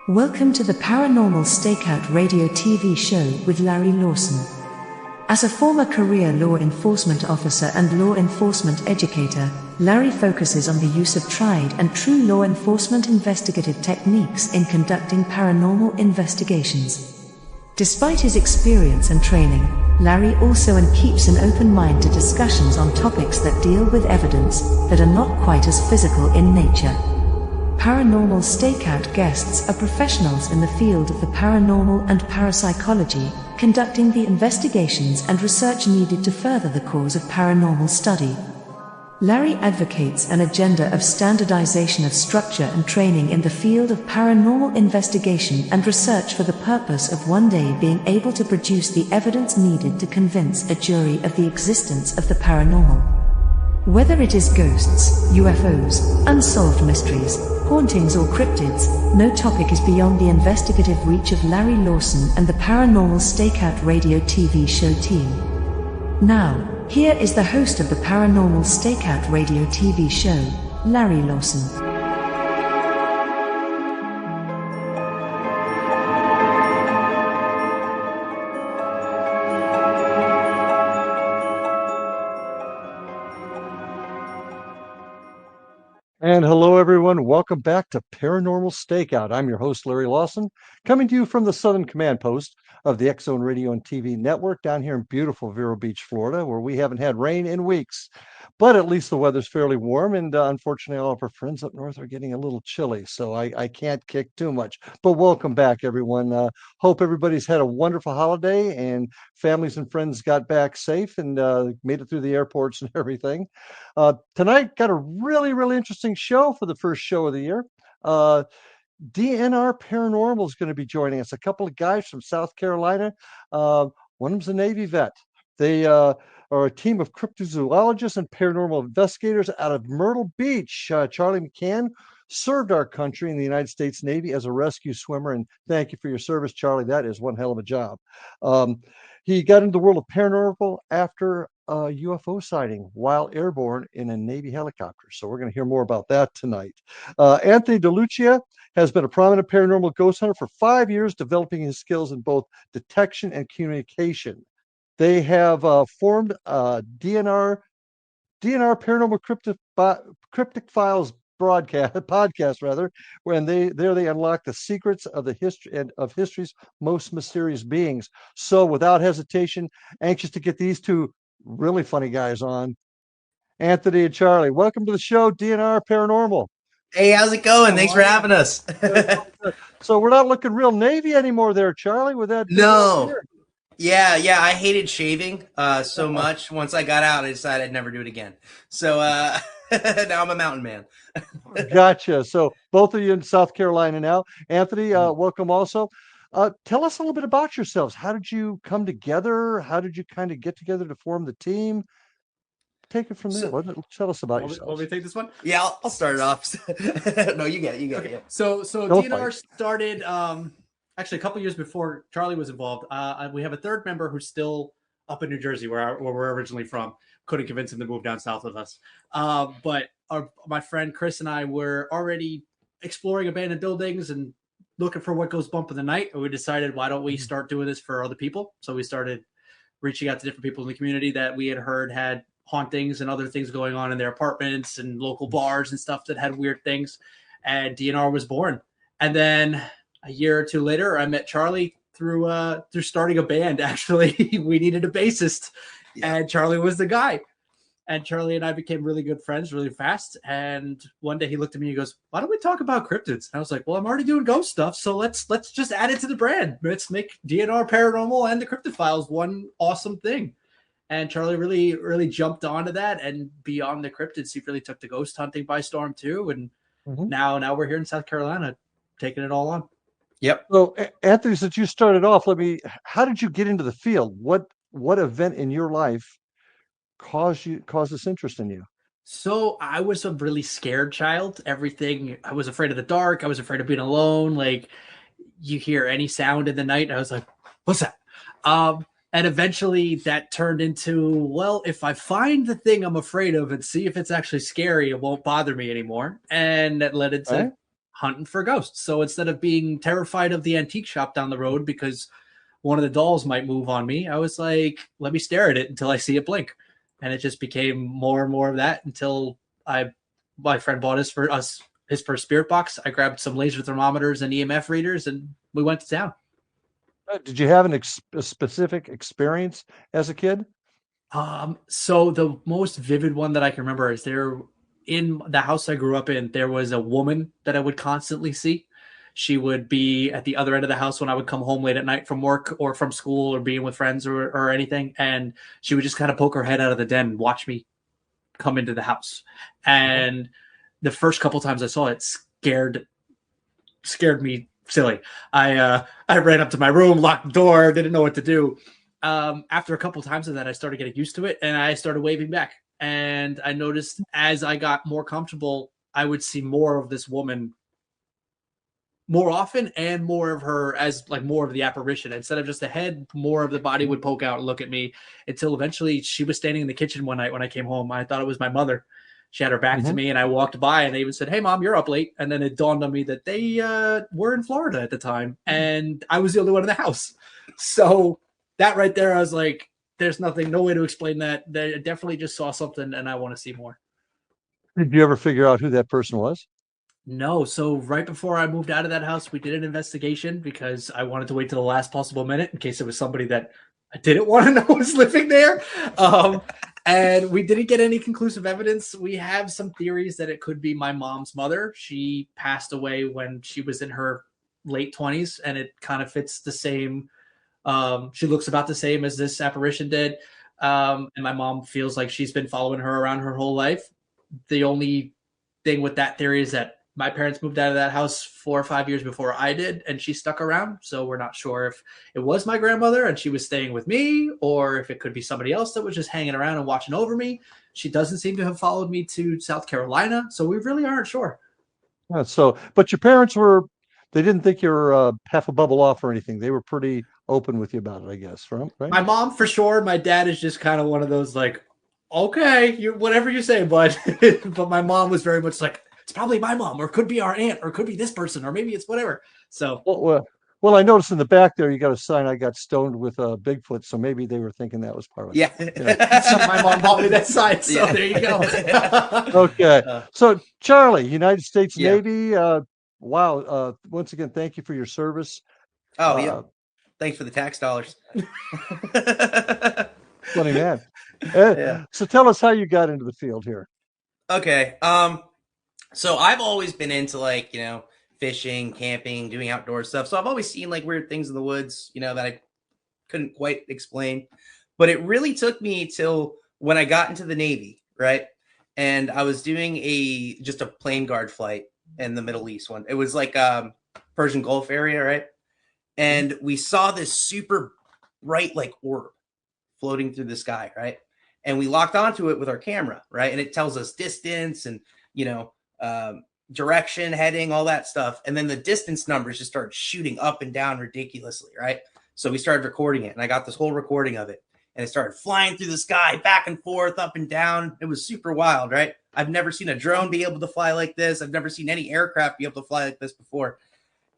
Welcome to the Paranormal Stakeout Radio TV show with Larry Lawson. As a former career law enforcement officer and law enforcement educator, Larry focuses on the use of tried and true law enforcement investigative techniques in conducting paranormal investigations. Despite his experience and training, Larry also keeps an open mind to discussions on topics that deal with evidence that are not quite as physical in nature. Paranormal Stakeout guests are professionals in the field of the paranormal and parapsychology, conducting the investigations and research needed to further the cause of paranormal study. Larry advocates an agenda of standardization of structure and training in the field of paranormal investigation and research for the purpose of one day being able to produce the evidence needed to convince a jury of the existence of the paranormal. Whether it is ghosts, UFOs, unsolved mysteries, hauntings or cryptids, no topic is beyond the investigative reach of Larry Lawson and the Paranormal Stakeout Radio TV show team. Now, here is the host of the Paranormal Stakeout Radio TV show, Larry Lawson. And hello, everyone. Welcome back to Paranormal Stakeout. I'm your host, Larry Lawson, coming to you from the Southern Command Post of the X Zone Radio and TV Network down here in beautiful Vero Beach, Florida, where we haven't had rain in weeks. But at least the weather's fairly warm, and unfortunately, all of our friends up north are getting a little chilly, so I can't kick too much. But welcome back, everyone. Hope everybody's had a wonderful holiday, and families and friends got back safe and made it through the airports and everything. Tonight, got a really interesting show for the first show of the year. DNR Paranormal is going to be joining us. A couple of guys from South Carolina. One of them's a Navy vet. They are a team of cryptozoologists and paranormal investigators out of Myrtle Beach. Charlie McCANN served our country in the United States Navy as a rescue swimmer, and thank you for your service, Charlie. That is one hell of a job. He got into the world of paranormal after a UFO sighting while airborne in a Navy helicopter. So we're going to hear more about that tonight. Anthony DeLucia has been a prominent paranormal ghost hunter for 5 years, developing his skills in both detection and communication. They have formed DNR Paranormal Cryptic Files podcast rather, when they unlock the secrets of the history and of history's most mysterious beings. So without hesitation, anxious to get these two really funny guys on, Anthony and Charlie. Welcome to the show, DNR Paranormal. Hey, how's it going? Thanks for having us. So we're not looking real Navy anymore there, Charlie, with that. No. Yeah, I hated shaving so much. Once I got out, I decided I'd never do it again. So now I'm a mountain man. Gotcha. So both of you in South Carolina now. Anthony, welcome also. Tell us a little bit about yourselves. How did you come together? How did you kind of get together to form the team? Take it from there. Tell us about yourselves. Want me to take this one? Yeah, I'll start it off. No, you get it. Okay. Yeah. So DNR started actually a couple years before Charlie was involved. We have a third member who's still up in New Jersey, where we're originally from. Couldn't convince him to move down south with us. But my friend Chris and I were already exploring abandoned buildings and looking for what goes bump in the night. And we decided, why don't we start doing this for other people? So we started reaching out to different people in the community that we had heard had hauntings and other things going on in their apartments and local bars and stuff that had weird things. And DNR was born. And then a year or two later, I met Charlie through starting a band. Actually, we needed a bassist, and Charlie was the guy. And Charlie and I became really good friends really fast. And one day he looked at me and he goes, "Why don't we talk about cryptids?" And I was like, "Well, I'm already doing ghost stuff, so let's just add it to the brand. Let's make DNR Paranormal and the Cryptid Files one awesome thing." And Charlie really jumped onto that, and beyond the cryptids, he really took the ghost hunting by storm too. And now we're here in South Carolina, taking it all on. Yep. So Anthony, since you started off, how did you get into the field? What event in your life caused this interest in you? So I was a really scared child. I was afraid of the dark. I was afraid of being alone. Like, you hear any sound in the night, I was like, "What's that?" And eventually that turned into, well, if I find the thing I'm afraid of and see if it's actually scary, it won't bother me anymore. And that led into hunting for ghosts. So instead of being terrified of the antique shop down the road because one of the dolls might move on me, I was like, let me stare at it until I see it blink. And it just became more and more of that until my friend bought his first spirit box. I grabbed some laser thermometers and EMF readers, and we went to town. Did you have a specific experience as a kid? So the most vivid one that I can remember is there in the house I grew up in, there was a woman that I would constantly see. She would be at the other end of the house when I would come home late at night from work or from school or being with friends or anything. And she would just kind of poke her head out of the den and watch me come into the house. And the first couple times I saw it scared me silly. I ran up to my room, locked the door, didn't know what to do. After a couple times of that, I started getting used to it and I started waving back. And I noticed as I got more comfortable, I would see more of this woman more often and more of her as like more of the apparition. Instead of just a head, more of the body would poke out and look at me until eventually she was standing in the kitchen one night when I came home. I thought it was my mother. She had her back to me and I walked by and they even said, "Hey mom, you're up late." And then it dawned on me that they were in Florida at the time and I was the only one in the house. So that right there, I was like, there's no way to explain that. They definitely just saw something and I want to see more. Did you ever figure out who that person was? No. So right before I moved out of that house, we did an investigation because I wanted to wait till the last possible minute in case it was somebody that I didn't want to know was living there. And we didn't get any conclusive evidence. We have some theories that it could be my mom's mother. She passed away when she was in her late 20s, and it kind of fits the same. She looks about the same as this apparition did. And my mom feels like she's been following her around her whole life. The only thing with that theory is that my parents moved out of that house 4 or 5 years before I did, and she stuck around. So we're not sure if it was my grandmother and she was staying with me, or if it could be somebody else that was just hanging around and watching over me. She doesn't seem to have followed me to South Carolina, so we really aren't sure. But your parents they didn't think you were half a bubble off or anything. They were pretty open with you about it, I guess, right? My mom, for sure. My dad is just kind of one of those like, okay, whatever you say, bud. But my mom was very much like, it's probably my mom, or it could be our aunt, or it could be this person, or maybe it's whatever. So, well, I noticed in the back there you got a sign, "I got stoned with Bigfoot," so maybe they were thinking that was part of it. Yeah. So my mom bought me that sign. So there you go. Okay. So Charlie, United States Navy. Wow. Once again, thank you for your service. Oh yeah. Thanks for the tax dollars. Funny man. So tell us how you got into the field here. Okay. So I've always been into like, fishing, camping, doing outdoor stuff. So I've always seen like weird things in the woods, that I couldn't quite explain. But it really took me till when I got into the Navy, right? And I was doing just a plane guard flight in the Middle East one. It was like Persian Gulf area, right? And we saw this super bright like orb floating through the sky, right? And we locked onto it with our camera, right? And it tells us distance and, direction, heading, all that stuff. And then the distance numbers just started shooting up and down ridiculously, right? So we started recording it, and I got this whole recording of it, and it started flying through the sky, back and forth, up and down. It was super wild, right? I've never seen a drone be able to fly like this. I've never seen any aircraft be able to fly like this before.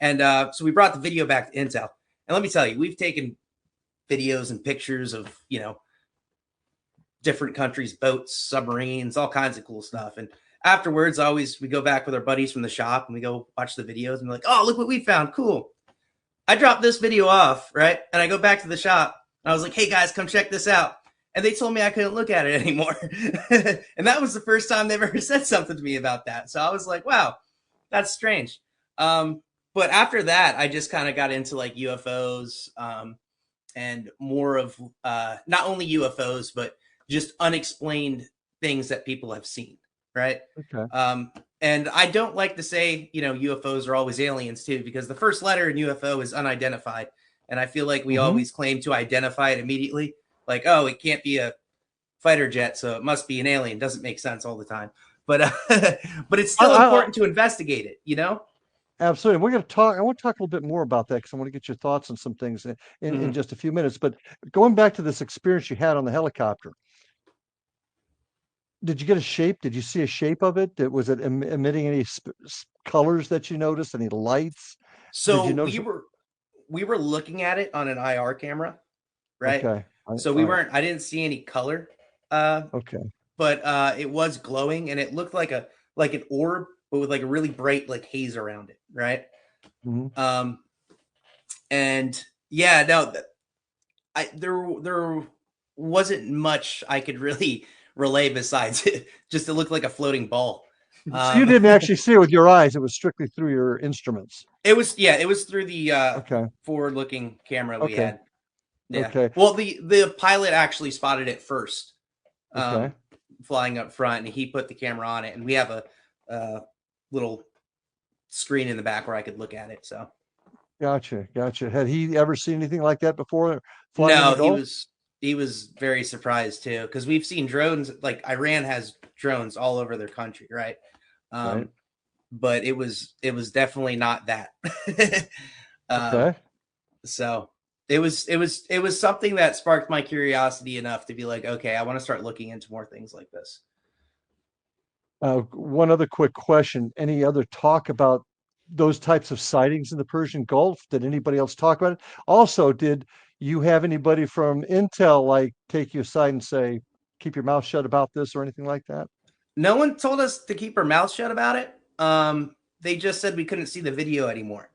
And so we brought the video back to Intel. And let me tell you, we've taken videos and pictures of, different countries' boats, submarines, all kinds of cool stuff. And afterwards, we go back with our buddies from the shop and we go watch the videos and we're like, oh, look what we found. Cool. I dropped this video off, right? And I go back to the shop and I was like, hey guys, come check this out. And they told me I couldn't look at it anymore. And that was the first time they've ever said something to me about that. So I was like, wow, that's strange. But after that, I just kind of got into like UFOs and more of not only UFOs, but just unexplained things that people have seen. Right. Okay. And I don't like to say, UFOs are always aliens too, because the first letter in UFO is unidentified. And I feel like we always claim to identify it immediately. Like, oh, it can't be a fighter jet, so it must be an alien. Doesn't make sense all the time. But but it's still important to investigate it, Absolutely. We're going to talk. I want to talk a little bit more about that because I want to get your thoughts on some things in just a few minutes. But going back to this experience you had on the helicopter, did you get a shape? Did you see a shape of it? Was it emitting any colors that you noticed? Any lights? Did you So notice? we were looking at it on an IR camera, right? Okay. So All right. I didn't see any color, Okay. but it was glowing and it looked like an orb, but with like a really bright like haze around it, right? Mm-hmm. And yeah, no, there wasn't much I could really relay besides it. Just it looked like a floating ball. So you didn't actually see it with your eyes; it was strictly through your instruments. It was through the Okay. forward-looking camera we Okay. had. Yeah. Okay. Well, the pilot actually spotted it first, Okay. flying up front, and he put the camera on it, and we have a little screen in the back where I could look at it. So. Gotcha. Had he ever seen anything like that before? No, he was very surprised too, because we've seen drones. Like Iran has drones all over their country, right? Right. But it was definitely not that. Okay. So it was something that sparked my curiosity enough to be like, okay, I want to start looking into more things like this. One other quick question. Any other talk about those types of sightings in the Persian Gulf? Did anybody else talk about it? Also, did you have anybody from Intel like take you aside and say, keep your mouth shut about this or anything like that? No one told us to keep our mouth shut about it. They just said we couldn't see the video anymore.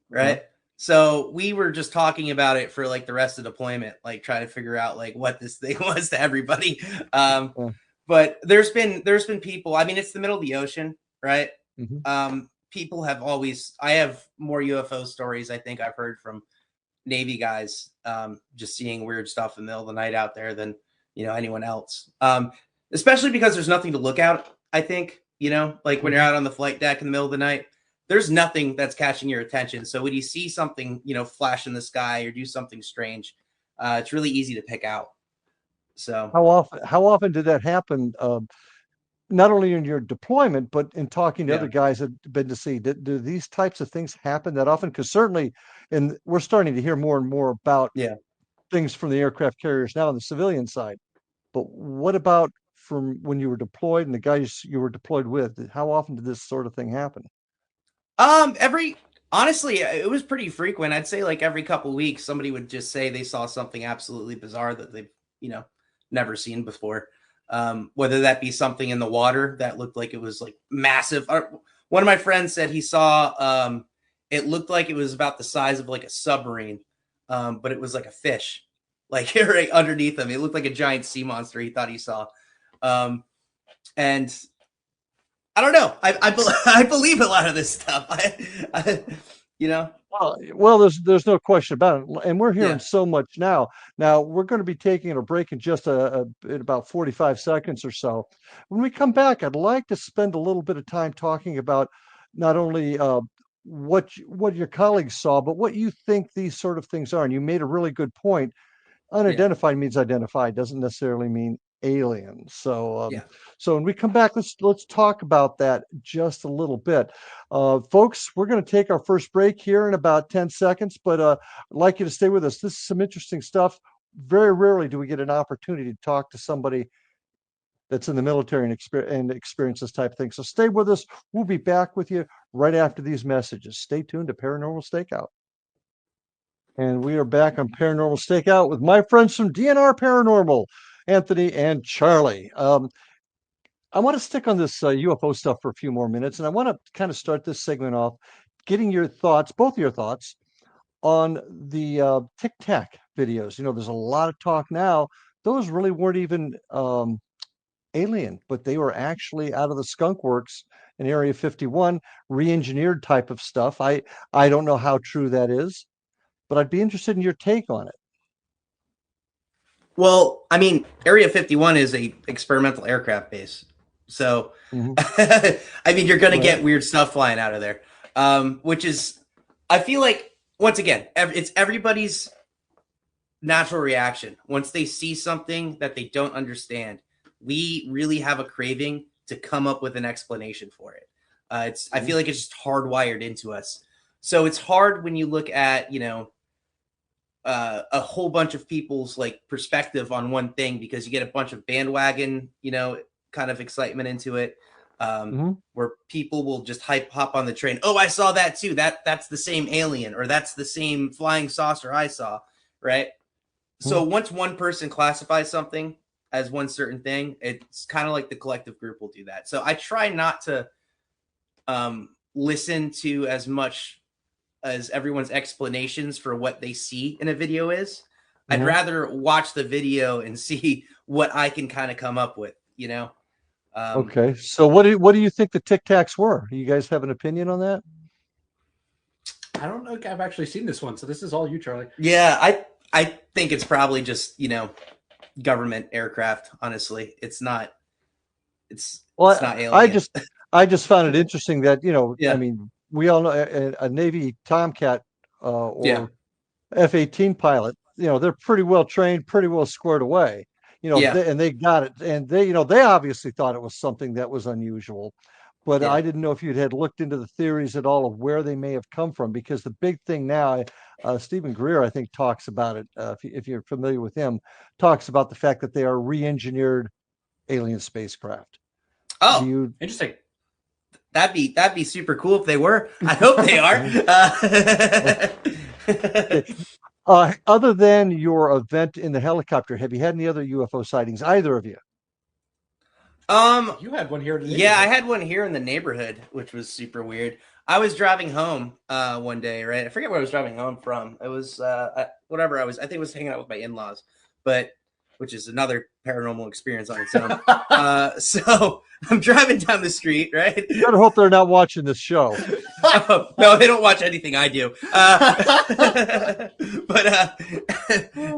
Right. Uh-huh. So we were just talking about it for like the rest of deployment, like trying to figure out like what this thing was to everybody. But there's been people, I mean, it's the middle of the ocean, right? Mm-hmm. People have I have more UFO stories I think I've heard from Navy guys, just seeing weird stuff in the middle of the night out there than, anyone else. Especially because there's nothing to look at, I think, like when you're out on the flight deck in the middle of the night, there's nothing that's catching your attention. So when you see something, flash in the sky or do something strange, it's really easy to pick out. So how often did that happen? Not only in your deployment, but in talking to other guys that have been to sea. Do these types of things happen that often? Because certainly, and we're starting to hear more and more about things from the aircraft carriers now on the civilian side. But what about from when you were deployed and the guys you were deployed with? How often did this sort of thing happen? Honestly, it was pretty frequent. I'd say like every couple of weeks, somebody would just say they saw something absolutely bizarre that they've, never seen before. Whether that be something in the water that looked like it was like massive. One of my friends said he saw, it looked like it was about the size of like a submarine, but it was like a fish, like right underneath him. It looked like a giant sea monster he thought he saw. And I don't know. I believe a lot of this stuff. Well, there's no question about it, and we're hearing so much now. Now we're going to be taking a break in just in about 45 seconds or so. When we come back, I'd like to spend a little bit of time talking about not only what your colleagues saw, but what you think these sort of things are. And you made a really good point. Unidentified means identified, doesn't necessarily mean alien. So so when we come back, let's talk about that just a little bit. Folks, we're going to take our first break here in about 10 seconds, but I'd like you to stay with us. This is some interesting stuff. Very rarely do we get an opportunity to talk to somebody that's in the military and experience this type of thing. So stay with us. We'll be back with you right after these messages. Stay tuned to Paranormal Stakeout. And we are back on Paranormal Stakeout with my friends from DNR Paranormal, Anthony and Charlie. I want to stick on this UFO stuff for a few more minutes, and I want to kind of start this segment off getting your thoughts, both your thoughts, on the Tic Tac videos. There's a lot of talk now. Those really weren't even alien, but they were actually out of the skunk works in Area 51, re-engineered type of stuff. I don't know how true that is, but I'd be interested in your take on it. Well, I mean, Area 51 is a experimental aircraft base. So, I mean, you're going to get weird stuff flying out of there, which is, I feel like, once again, it's everybody's natural reaction. Once they see something that they don't understand, we really have a craving to come up with an explanation for it. I feel like it's just hardwired into us. So it's hard when you look at, a whole bunch of people's like perspective on one thing, because you get a bunch of bandwagon, kind of excitement into it. Mhm. Where people will just hop on the train. Oh, I saw that too. That's the same alien, or that's the same flying saucer I saw, right? So once one person classifies something as one certain thing, it's kind of like the collective group will do that. So I try not to listen to as much as everyone's explanations for what they see in a video is. I'd rather watch the video and see what I can kind of come up with, you know? Okay. So what do you think the Tic Tacs were? You guys have an opinion on that? I don't know if I've actually seen this one, so this is all you, Charlie. Yeah, I think it's probably just, you know, government aircraft, honestly. It's not alien. I just found it interesting that, you know, Yeah. I mean, we all know a Navy Tomcat or F-18 pilot, you know, they're pretty well trained, pretty well squared away, you know, and they got it. And they, you know, they obviously thought it was something that was unusual. But I didn't know if you had looked into the theories at all of where they may have come from, because the big thing now, Stephen Greer, I think, talks about it. If you're familiar with him, talks about the fact that they are re-engineered alien spacecraft. Oh, interesting. That'd be super cool if they were. I hope they are. Other than your event in the helicopter, have you had any other UFO sightings, either of you? You had one here in the neighborhood. I had one here in the neighborhood, which was super weird. I was driving home one day, right? I forget where I was driving home from. It was whatever I think I was hanging out with my in-laws, but which is another paranormal experience on its own. So I'm driving down the street, right? You better hope they're not watching this show. No, they don't watch anything I do. But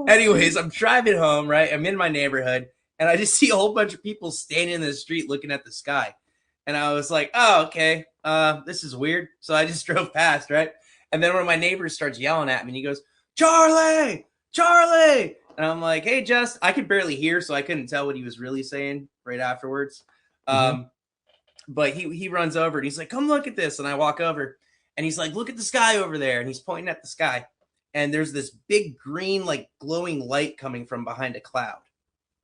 anyways, I'm driving home, right? I'm in my neighborhood, and I just see a whole bunch of people standing in the street looking at the sky. And I was like, oh, okay, this is weird. So I just drove past, right? And then one of my neighbors starts yelling at me, and he goes, Charlie, Charlie. And I'm like, hey, Just, I could barely hear, so I couldn't tell what he was really saying right afterwards. But he runs over, and he's like, come look at this. And I walk over, and he's like, look at the sky over there. And he's pointing at the sky. And there's this big green, like glowing light coming from behind a cloud,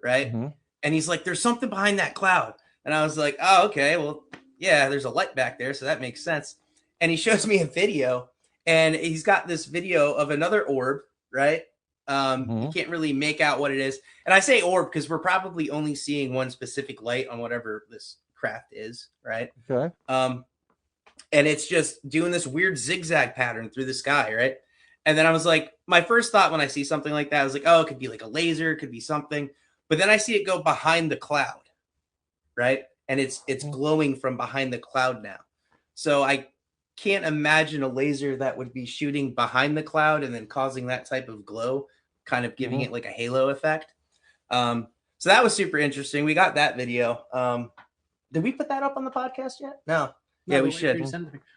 right? And he's like, there's something behind that cloud. And I was like, oh, okay, well, yeah, there's a light back there, so that makes sense. And he shows me a video, and he's got this video of another orb, right? You can't really make out what it is. And I say orb because we're probably only seeing one specific light on whatever this craft is, right? Okay. And it's just doing this weird zigzag pattern through the sky, right? And then I was like, my first thought when I see something like that, I was like, oh, it could be like a laser, it could be something. But then I see it go behind the cloud, right? And it's glowing from behind the cloud now. So I can't imagine a laser that would be shooting behind the cloud and then causing that type of glow, kind of giving it like a halo effect. So that was super interesting. We got that video. Did we put that up on the podcast yet? No. Yeah, we should.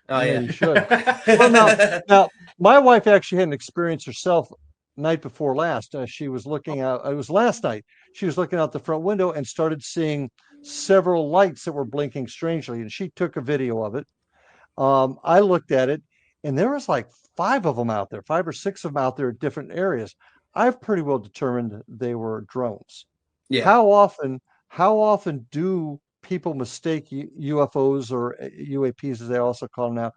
Oh, yeah, you should. Well, now, my wife actually had an experience herself night before last. She was looking out. It was last night. She was looking out the front window and started seeing several lights that were blinking strangely, and she took a video of it. I looked at it, and there was like 5 of them out there, 5 or 6 of them out there at different areas. I've pretty well determined they were drones. Yeah. How often do people mistake UFOs or UAPs, as they also call them now,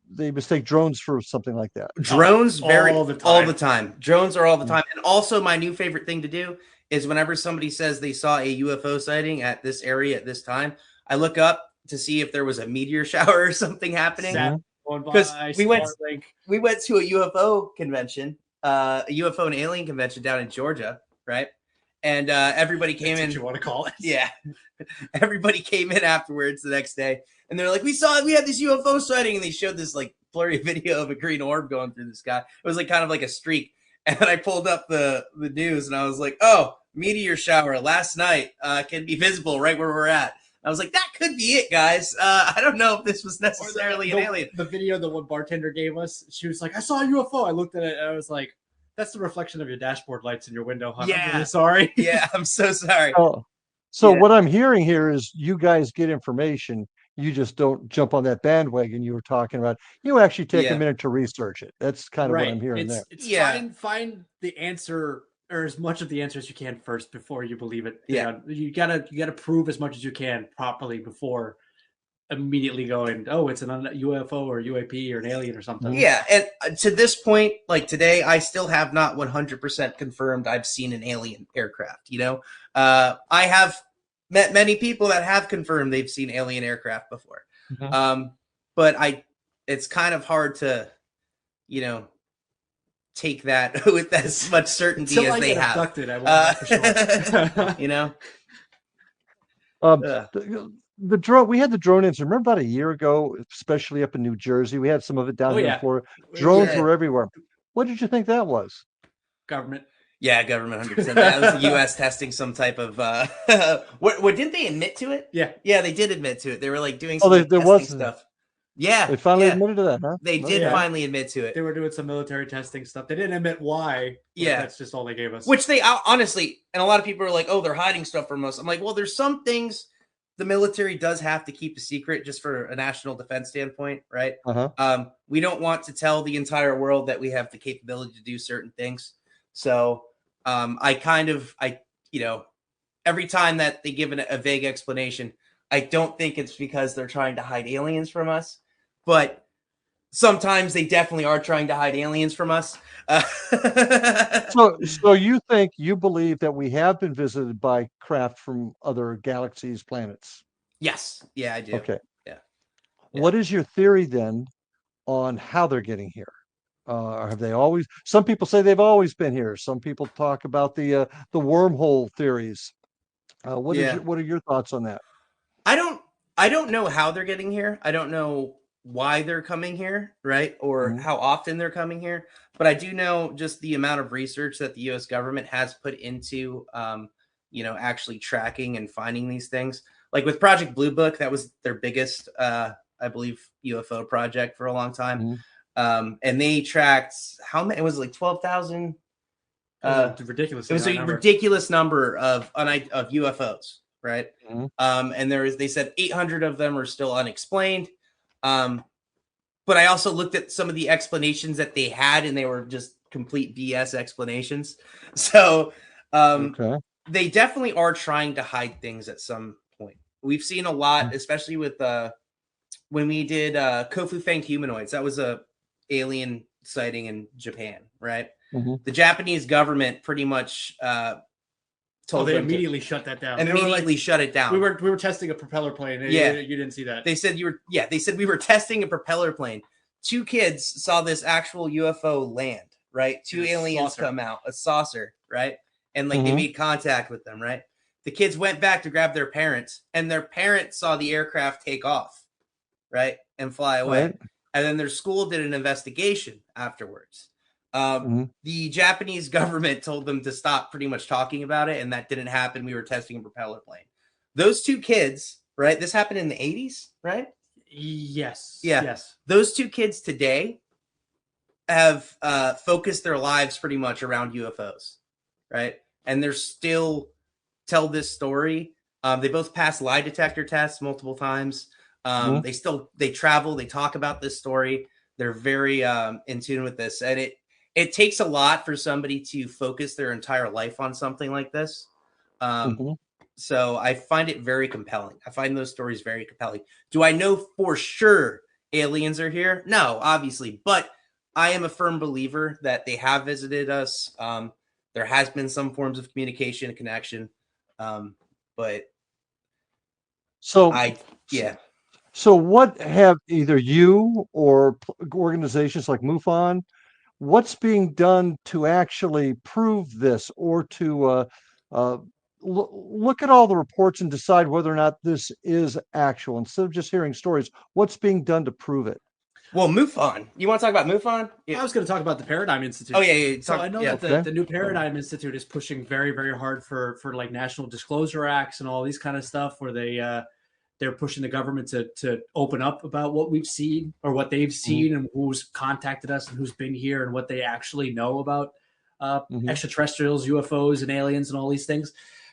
they mistake drones for something like that? Drones all the time. Drones are all the time. And also my new favorite thing to do is whenever somebody says they saw a UFO sighting at this area at this time, I look up to see if there was a meteor shower or something happening. Because we went to a UFO convention, a UFO and alien convention down in Georgia, right? And everybody came in. What you want to call it? Yeah. Everybody came in afterwards the next day, and they're like, we had this UFO sighting, and they showed this like blurry video of a green orb going through the sky. It was like kind of like a streak. And then I pulled up the news, and I was like, oh, meteor shower last night can be visible right where we're at. I was like, that could be it, guys. I don't know if this was necessarily an alien. The video that one bartender gave us, she was like, I saw a UFO. I looked at it, and I was like, that's the reflection of your dashboard lights in your window, huh? Yeah. I'm really sorry. Yeah, I'm so sorry. So what I'm hearing here is you guys get information. You just don't jump on that bandwagon you were talking about. You actually take a minute to research it. That's kind of what I'm hearing there. It's find the answer or as much of the answer as you can first before you believe it. Yeah. You gotta prove as much as you can properly before immediately going, oh, it's an UFO or UAP or an alien or something. Yeah, and to this point, like today, I still have not 100% confirmed I've seen an alien aircraft. You know, I have met many people that have confirmed they've seen alien aircraft before. But it's kind of hard to, you know, take that with as much certainty as they have. Abducted, I won't know for sure. You know, the drone, we had the drone incident. Remember about a year ago, especially up in New Jersey, we had some of it down here in Florida. Drones were everywhere. What did you think that was? Government. Yeah, government, 100%. That was the U.S. testing some type of. What didn't they admit to it? Yeah, they did admit to it. They were like doing some testing stuff. Yeah, they finally admitted to that, huh? They did finally admit to it. They were doing some military testing stuff. They didn't admit why. Yeah, that's just all they gave us. Which they honestly, and a lot of people are like, "Oh, they're hiding stuff from us." I'm like, well, there's some things the military does have to keep a secret just for a national defense standpoint, right? We don't want to tell the entire world that we have the capability to do certain things. So you know, every time that they give a vague explanation, I don't think it's because they're trying to hide aliens from us, but sometimes they definitely are trying to hide aliens from us. So you believe that we have been visited by craft from other galaxies, planets? Yes. Yeah, I do. Okay. Yeah. What is your theory then on how they're getting here? Have they always? Some people say they've always been here. Some people talk about the wormhole theories. What are your thoughts on that? I don't know how they're getting here. I don't know why they're coming here, right? Or how often they're coming here. But I do know just the amount of research that the U.S. government has put into, you know, actually tracking and finding these things. Like with Project Blue Book, that was their biggest, I believe, UFO project for a long time. And they tracked how many? It was like 12,000. Ridiculous. It was a ridiculous number of UFOs, right? And they said 800 of them are still unexplained. But I also looked at some of the explanations that they had, and they were just complete BS explanations. So they definitely are trying to hide things at some point. We've seen a lot, especially with when we did Kofu Fanged Humanoids. That was a alien sighting in Japan, right? The Japanese government pretty much told they immediately shut that down. Immediately shut it down. We were testing a propeller plane. You didn't see that. They said they said we were testing a propeller plane. 2 kids saw this actual UFO land, right? 2 aliens come out, a saucer, right? And like they made contact with them, right? The kids went back to grab their parents, and their parents saw the aircraft take off, right? And fly away. Right. And then their school did an investigation afterwards. The Japanese government told them to stop pretty much talking about it, and that didn't happen. We were testing a propeller plane. Those 2 kids, right? This happened in the 80s, right? Yes. Yeah. Yes. Those 2 kids today have focused their lives pretty much around UFOs, right? And they're still tell this story. They both passed lie detector tests multiple times. They travel, they talk about this story. They're very in tune with this. And it takes a lot for somebody to focus their entire life on something like this. So I find it very compelling. I find those stories very compelling. Do I know for sure aliens are here? No, obviously. But I am a firm believer that they have visited us. There has been some forms of communication and connection. So what have either you or organizations like MUFON, what's being done to actually prove this, or to look at all the reports and decide whether or not this is actual instead of just hearing stories? What's being done to prove it? Well, MUFON. You want to talk about MUFON? Yeah. I was going to talk about the Paradigm Institute. Oh, yeah. So I know that the new Paradigm Institute is pushing very, very hard for like national disclosure acts and all these kind of stuff, where they're pushing the government to open up about what we've seen or what they've seen and who's contacted us and who's been here and what they actually know about extraterrestrials, UFOs, and aliens and all these things,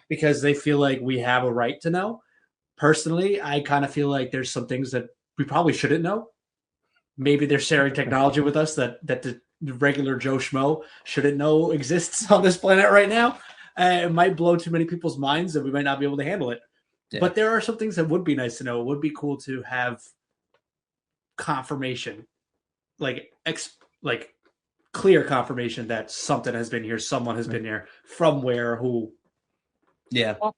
because they feel like we have a right to know. Personally, I kind of feel like there's some things that we probably shouldn't know. Maybe they're sharing technology with us that regular Joe Schmo shouldn't know exists on this planet right now. It might blow too many people's minds that we might not be able to handle it. Yeah. But there are some things that would be nice to know. It would be cool to have confirmation, like clear confirmation that something has been here, someone has been here, from where, who. Yeah. Well,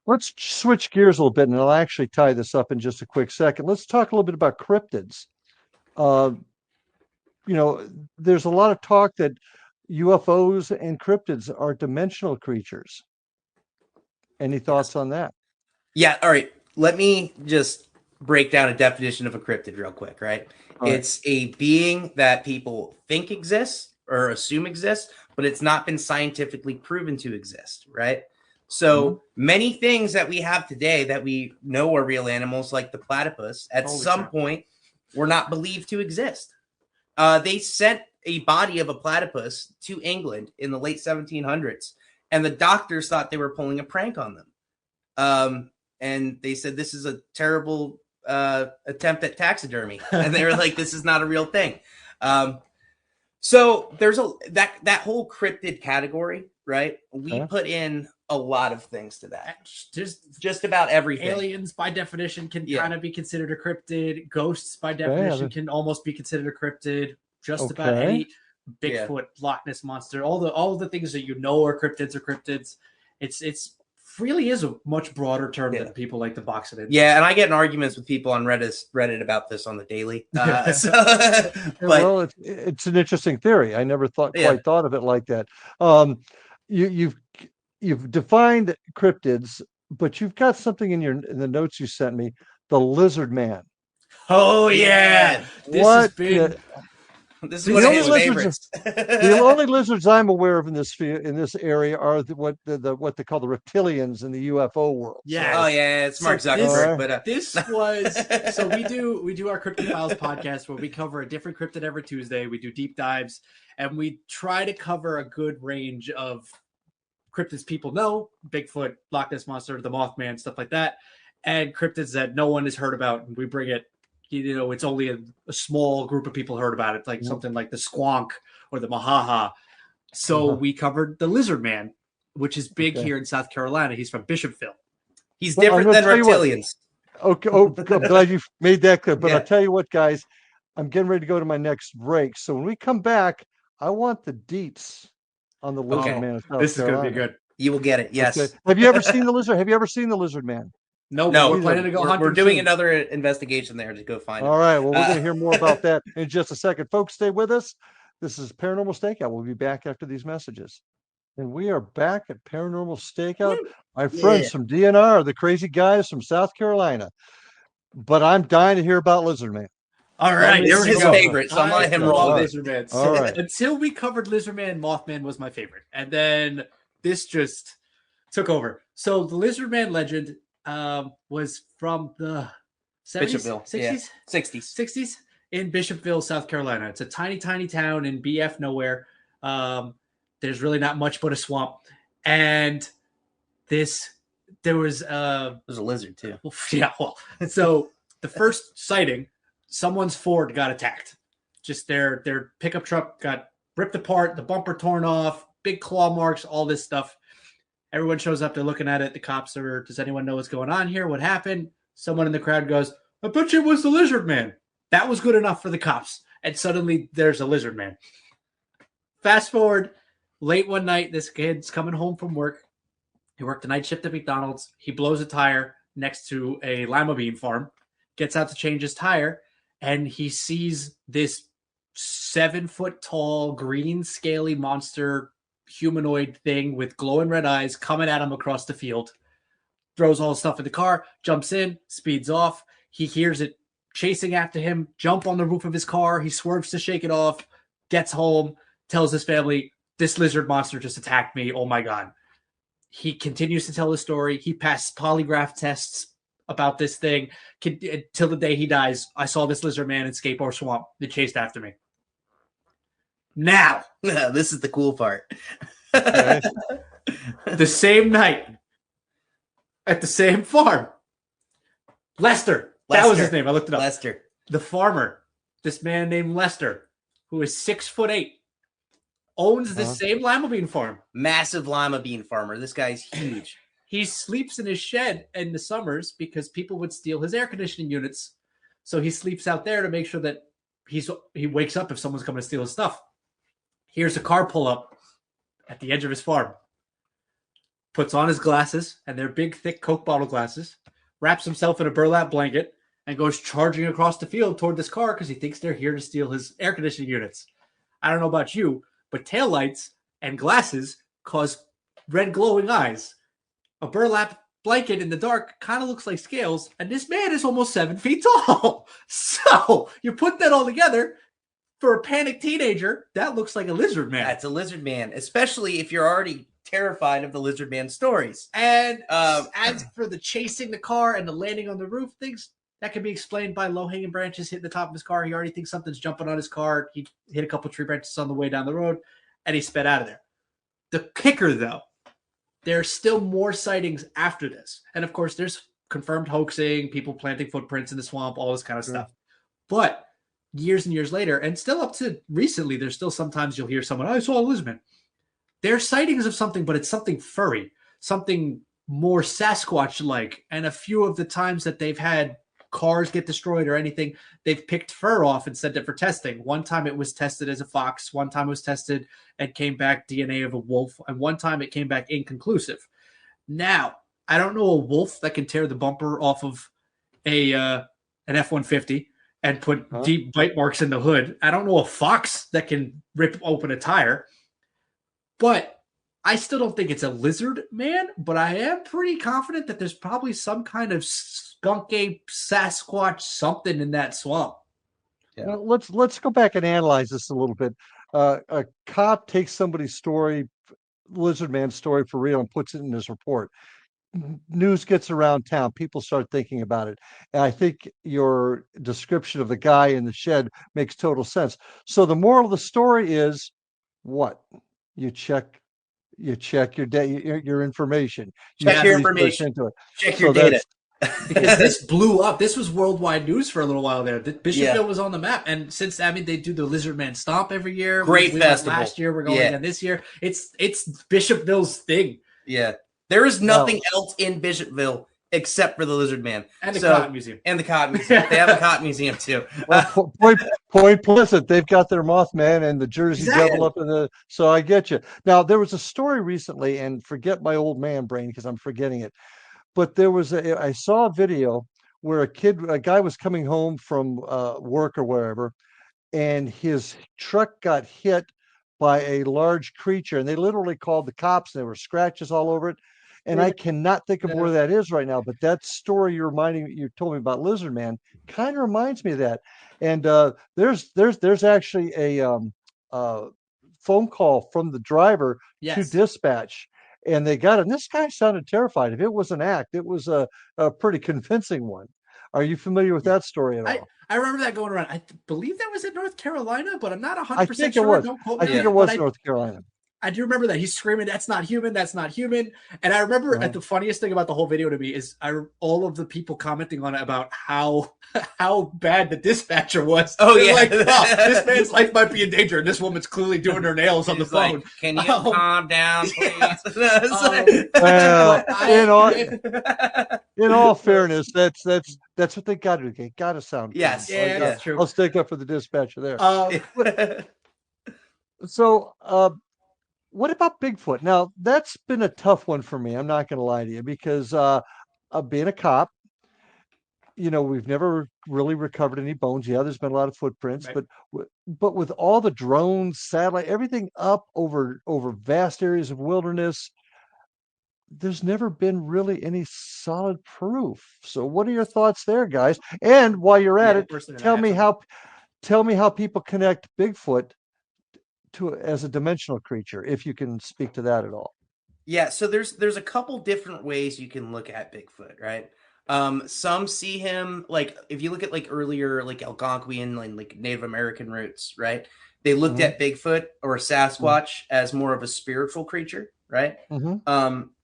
let's switch gears a little bit, and I'll actually tie this up in just a quick second. Let's talk a little bit about cryptids. There's a lot of talk that UFOs and cryptids are dimensional creatures. Any thoughts on that? Yeah. All right. Let me just break down a definition of a cryptid real quick, right? It's a being that people think exists or assume exists, but it's not been scientifically proven to exist, right? So many things that we have today that we know are real animals, like the platypus, at some point were not believed to exist. They sent a body of a platypus to England in the late 1700s, and the doctors thought they were pulling a prank on them. And they said, this is a terrible attempt at taxidermy. And they were like, this is not a real thing. So there's that whole cryptid category, right? We put in a lot of things to that. Just about everything. Aliens, by definition, can kind of be considered a cryptid. Ghosts, by definition, can almost be considered a cryptid. Just about any Bigfoot, Loch Ness monster, all the things that you know are cryptids. It's really is a much broader term than people like to box it in. Yeah, and I get in arguments with people on Reddit about this on the daily. But well, it's an interesting theory. I never thought of it like that. You've defined cryptids, but you've got something in the notes you sent me, the lizard man. Oh yeah, this has been. This is one of his favorites. The only lizards I'm aware of in this area are what they call the reptilians in the UFO world. Yeah. Oh yeah, it's Mark Zuckerberg. This was so we do our Cryptid Files podcast where we cover a different cryptid every Tuesday. We do deep dives and we try to cover a good range of cryptids people know: Bigfoot, Loch Ness monster, the Mothman, stuff like that, and cryptids that no one has heard about. And we bring it. It's only a small group of people heard about it, like something like the Squonk or the Mahaha. So we covered the Lizard Man, which is big here in South Carolina. He's from Bishopville. He's different than reptilians. Okay. Oh, I'm glad you made that clear. But I'll tell you what, guys, I'm getting ready to go to my next break. So when we come back, I want the deets on the Lizard Man. This is going to be good. You will get it. Yes. Okay. Have you ever seen the lizard? Have you ever seen the Lizard Man? No, we're planning to go hunt. We're doing another investigation there to go find him. All right. Well, we're going to hear more about that in just a second. Folks, stay with us. This is Paranormal Stakeout. We'll be back after these messages. And we are back at Paranormal Stakeout. My friends from DNR, the crazy guys from South Carolina. But I'm dying to hear about Lizard Man. All right. They're his favorite, so I'm letting him roll. Lizard Man. All right. Until we covered Lizard Man, Mothman was my favorite. And then this just took over. So the Lizard Man legend was from the 70s, Bishopville. 60s? Yeah. 60s. 60s in Bishopville, South Carolina. It's a tiny, tiny town in BF nowhere. There's really not much but a swamp. And there was a lizard too. Yeah, well, so the first sighting, someone's Ford got attacked. Just their pickup truck got ripped apart, the bumper torn off, big claw marks, all this stuff. Everyone shows up. They're looking at it. The cops are, does anyone know what's going on here? What happened? Someone in the crowd goes, I bet you it was the Lizard Man. That was good enough for the cops. And suddenly there's a Lizard Man. Fast forward, late one night, this kid's coming home from work. He worked a night shift at McDonald's. He blows a tire next to a lima bean farm, gets out to change his tire, and he sees this 7-foot tall, green, scaly monster humanoid thing with glowing red eyes coming at him across the field. Throws all his stuff in the car, jumps in, speeds off. He hears it chasing after him, jump on the roof of his car. He swerves to shake it off, gets home, tells his family, this lizard monster just attacked me. Oh my God. He continues to tell the story. He passed polygraph tests about this thing till the day he dies. I saw this Lizard Man in Skateboard Swamp. They chased after me. Now, this is the cool part. The same night at the same farm, Lester. That was his name. I looked it up. Lester. The farmer, this man named Lester, who is 6'8", owns the same lima bean farm. Massive lima bean farmer. This guy's huge. He sleeps in his shed in the summers because people would steal his air conditioning units. So he sleeps out there to make sure that he wakes up if someone's coming to steal his stuff. Here's a car pull up at the edge of his farm. Puts on his glasses, and they're big, thick Coke bottle glasses, wraps himself in a burlap blanket, and goes charging across the field toward this car because he thinks they're here to steal his air conditioning units. I don't know about you, but taillights and glasses cause red glowing eyes. A burlap blanket in the dark kind of looks like scales, and this man is almost 7 feet tall. So you put that all together, for a panicked teenager, that looks like a lizard man. That's a lizard man, especially if you're already terrified of the lizard man stories. And as for the chasing the car and the landing on the roof, things that can be explained by low-hanging branches hitting the top of his car. He already thinks something's jumping on his car. He hit a couple tree branches on the way down the road, and he sped out of there. The kicker, though, there's still more sightings after this. And, of course, there's confirmed hoaxing, people planting footprints in the swamp, all this kind of stuff. But years and years later, and still up to recently, there's still sometimes you'll hear someone, I saw a lizard man. They're sightings of something, but it's something furry, something more Sasquatch-like. And a few of the times that they've had cars get destroyed or anything, they've picked fur off and sent it for testing. One time it was tested as a fox. One time it was tested and came back DNA of a wolf. And one time it came back inconclusive. Now, I don't know a wolf that can tear the bumper off of an F-150 and put deep bite marks in the hood. I don't know a fox that can rip open a tire. But I still don't think it's a lizard man, but I am pretty confident that there's probably some kind of skunk ape, Sasquatch, something in that swamp. Yeah. Well, let's go back and analyze this a little bit. A cop takes somebody's story, lizard man story for real, and puts it in his report. News gets around town. People start thinking about it. And I think your description of the guy in the shed makes total sense. So the moral of the story is what? You check your your information. Check your information. Into it. Check your data. Because this blew up. This was worldwide news for a little while there. Bishopville was on the map, and since they do the Lizard Man Stomp every year. Great festival. Last year, we're going again this year. It's Bishopville's thing. Yeah, there is nothing else in Bishopville except for the Lizard Man and the Cotton Museum. And the Cotton Museum. They have a Cotton Museum too. Well, Point Pleasant, they've got their Mothman and the Jersey Devil up in the. So I get you. Now there was a story recently, and forget my old man brain because I'm forgetting it. But there was I saw a video where a guy was coming home from work or wherever, and his truck got hit by a large creature, and they literally called the cops, and there were scratches all over it. And I cannot think of where that is right now, but that story you told me about Lizard Man kind of reminds me of that. And there's actually a phone call from the driver to dispatch, and they got it. And this guy sounded terrified. If it was an act, it was a pretty convincing one. Are you familiar with that story at all? I remember that going around. I believe that was in North Carolina, but I'm not 100% I think sure. it was. Don't quote I me think on it was but North Carolina. I do remember that he's screaming, "That's not human! That's not human!" And I remember the funniest thing about the whole video to me is all of the people commenting on it about how bad the dispatcher was. Oh They're yeah, like, oh, this man's life might be in danger, and this woman's clearly doing her nails on the phone. Like, can you calm down, please? In all fairness, that's what they got to do. They got to sound. Yes, that's true. I'll stick up for the dispatcher there. So, what about Bigfoot? Now, that's been a tough one for me. I'm not going to lie to you because being a cop, we've never really recovered any bones. Yeah, there's been a lot of footprints, right. but with all the drones, satellite, everything up over vast areas of wilderness, there's never been really any solid proof. So, what are your thoughts there, guys? And while you're at it, tell me how people connect Bigfoot as a dimensional creature, if you can speak to that at all. Yeah, so there's a couple different ways you can look at Bigfoot, right? Some see him like if you look at like earlier like Algonquian and like Native American roots, right? They looked at Bigfoot or Sasquatch as more of a spiritual creature, right?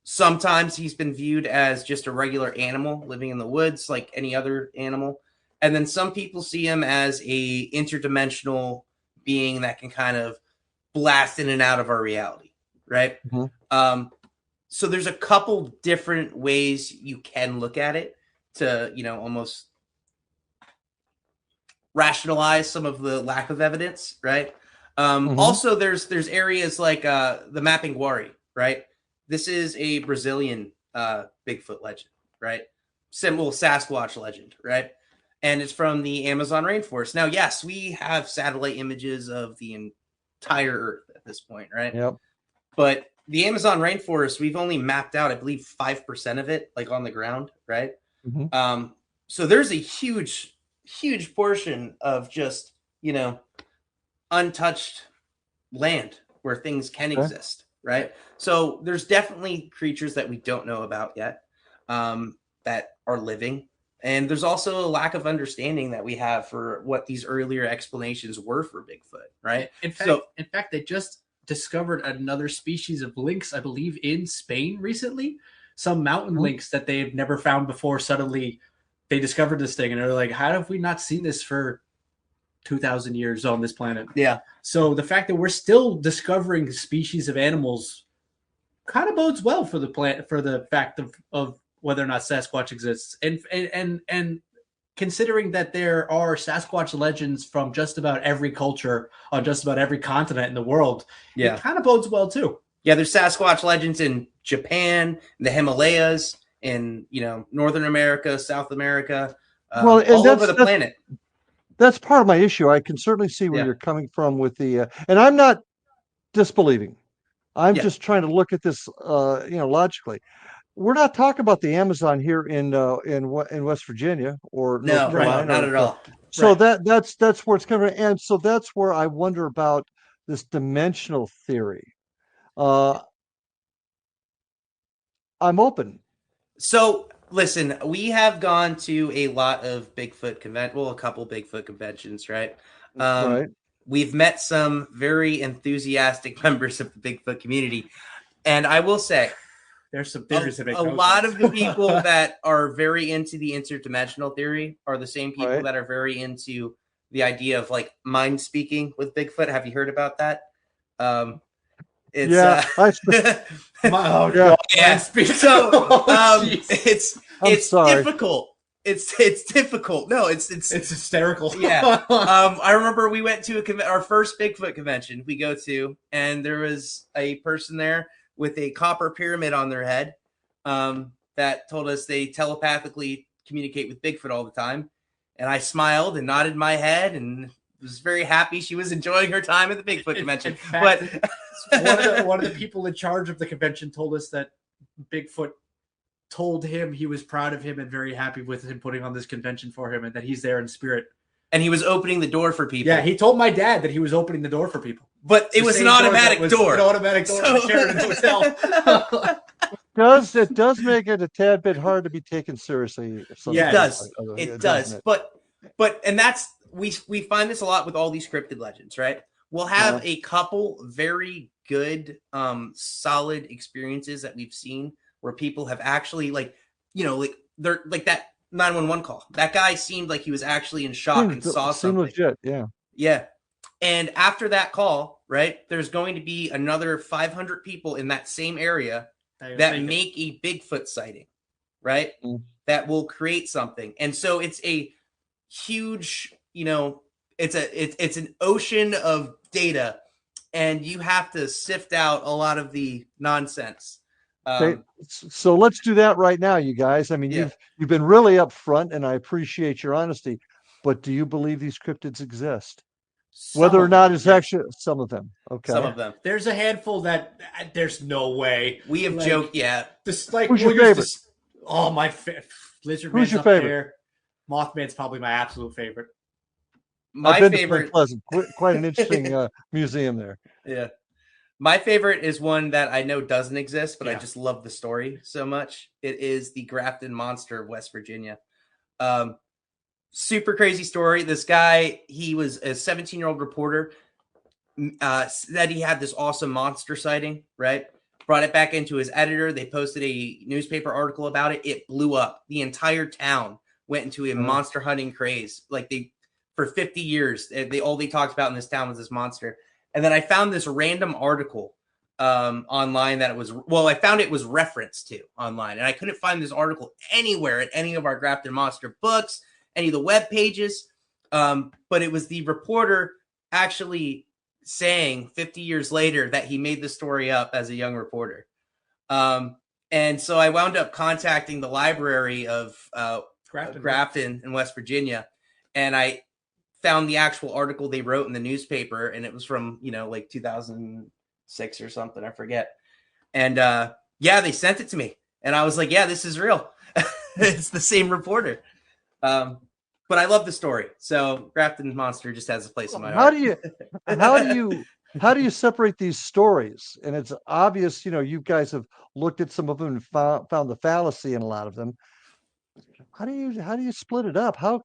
Sometimes he's been viewed as just a regular animal living in the woods like any other animal. And then some people see him as a interdimensional being that can kind of blast in and out of our reality, right? So there's a couple different ways you can look at it to, almost rationalize some of the lack of evidence, right? Also, there's areas like the Mapinguari, right? This is a Brazilian Bigfoot legend, right? Symbol Sasquatch legend, right? And it's from the Amazon rainforest. Now, yes, we have satellite images of the entire Earth at this point, right? Yep. But the Amazon rainforest, we've only mapped out, I believe, 5% of it, like on the ground, right? So there's a huge portion of just, untouched land where things can exist, right? So there's definitely creatures that we don't know about yet that are living. And there's also a lack of understanding that we have for what these earlier explanations were for Bigfoot, right? In fact, they just discovered another species of lynx, I believe, in Spain recently. Some mountain lynx that they've never found before. Suddenly, they discovered this thing, and they're like, "How have we not seen this for 2,000 years on this planet?" Yeah. So the fact that we're still discovering species of animals kind of bodes well for the planet, for the fact of whether or not Sasquatch exists, and considering that there are Sasquatch legends from just about every culture on just about every continent in the world, it kind of bodes well too. Yeah, there's Sasquatch legends in Japan, the Himalayas, in Northern America, South America, all over the planet. That's part of my issue. I can certainly see where you're coming from with the, and I'm not disbelieving. I'm just trying to look at this, logically. We're not talking about the Amazon here in West Virginia or North Carolina. Not at all. So that's where it's coming from. And so that's where I wonder about this dimensional theory. I'm open. So listen, we have gone to a lot of a couple Bigfoot conventions, right? Right. We've met some very enthusiastic members of the Bigfoot community. And I will say, there's some theories that make a lot of the people that are very into the interdimensional theory are the same people that are very into the idea of like mind speaking with Bigfoot. Have you heard about that? It's it's difficult. It's difficult. No, it's hysterical. Yeah. I remember we went to our first Bigfoot convention we go to, and there was a person there with a copper pyramid on their head that told us they telepathically communicate with Bigfoot all the time. And I smiled and nodded my head and was very happy she was enjoying her time at the Bigfoot convention. In fact, but one of the people in charge of the convention told us that Bigfoot told him he was proud of him and very happy with him putting on this convention for him, and that he's there in spirit. And he was opening the door for people. Yeah, he told my dad that he was opening the door for people. But it was an automatic door. An automatic door to Sheridan Hotel. It does make it a tad bit hard to be taken seriously. Yeah, it does. But and that's we find this a lot with all these cryptid legends, right? We'll have a couple very good, solid experiences that we've seen where people have actually they're like that 911 call. That guy seemed like he was actually in shock and saw something. Legit, yeah. And after that call, right, there's going to be another 500 people in that same area that make a Bigfoot sighting, right? That will create something. And so it's a huge, it's an ocean of data, and you have to sift out a lot of the nonsense. Okay, so let's do that right now, you guys. I mean, you've been really upfront, and I appreciate your honesty. But do you believe these cryptids exist? Whether or not it's actually some of them. Okay, some of them. There's a handful that there's no way. We have joked. Yeah, just like who's your favorite? My Lizard Who's Man's your up favorite? there. Mothman's probably my absolute favorite. My favorite, Pleasant, quite an interesting museum there. Yeah. My favorite is one that I know doesn't exist, but I just love the story so much. It is the Grafton Monster of West Virginia. Super crazy story. This guy, he was a 17-year-old reporter, said he had this awesome monster sighting, right? Brought it back into his editor. They posted a newspaper article about it. It blew up. The entire town went into a monster hunting craze. For 50 years, all they talked about in this town was this monster. And then I found this random article online that I found it was referenced to online, and I couldn't find this article anywhere in any of our Grafton Monster books, any of the web pages. But it was the reporter actually saying 50 years later that he made the story up as a young reporter. And so I wound up contacting the library of Grafton in West Virginia, and I found the actual article they wrote in the newspaper, and it was from, like 2006 or something, I forget. And they sent it to me, and I was like, yeah, this is real. It's the same reporter. But I love the story. So Grafton Monster just has a place in my heart. How do you separate these stories? And it's obvious, you guys have looked at some of them and found the fallacy in a lot of them. How do you split it up? How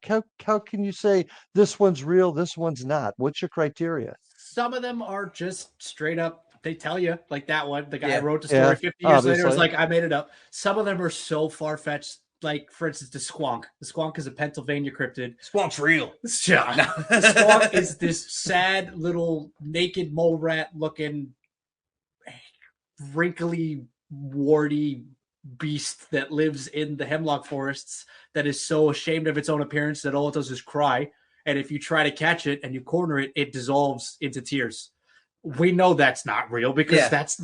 can you say this one's real, this one's not? What's your criteria? Some of them are just straight up. They tell you, like that one. The guy wrote the story 50 years later. Was like, I made it up. Some of them are so far fetched. Like, for instance, the squonk. The squonk is a Pennsylvania cryptid. Squonk's real. Yeah. The squonk is this sad little naked mole rat looking, wrinkly, warty beast that lives in the hemlock forests that is so ashamed of its own appearance that all it does is cry. And if you try to catch it and you corner it, it dissolves into tears. We know that's not real because that